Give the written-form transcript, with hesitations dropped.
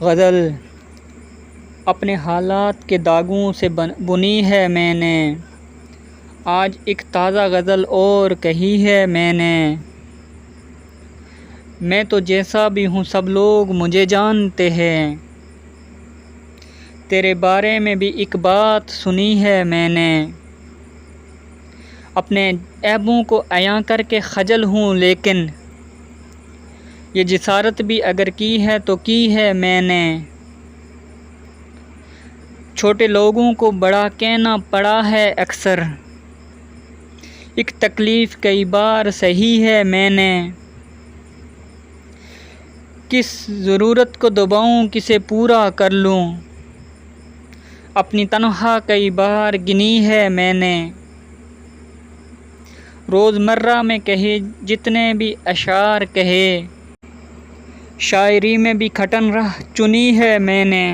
غزل اپنے حالات کے داغوں سے بنی ہے میں نے، آج ایک تازہ غزل اور کہی ہے میں نے۔ میں تو جیسا بھی ہوں سب لوگ مجھے جانتے ہیں، تیرے بارے میں بھی ایک بات سنی ہے میں نے۔ اپنے عیبوں کو عیاں کر کے خجل ہوں، لیکن یہ جسارت بھی اگر کی ہے تو کی ہے میں نے۔ چھوٹے لوگوں کو بڑا کہنا پڑا ہے اکثر، ایک تکلیف کئی بار سہی ہے میں نے۔ کس ضرورت کو دباؤں کسے پورا کر لوں، اپنی تنہا کئی بار گنی ہے میں نے۔ روز مرہ میں کہے جتنے بھی اشعار کہے، شاعری میں بھی کھٹن راہ چنی ہے میں نے۔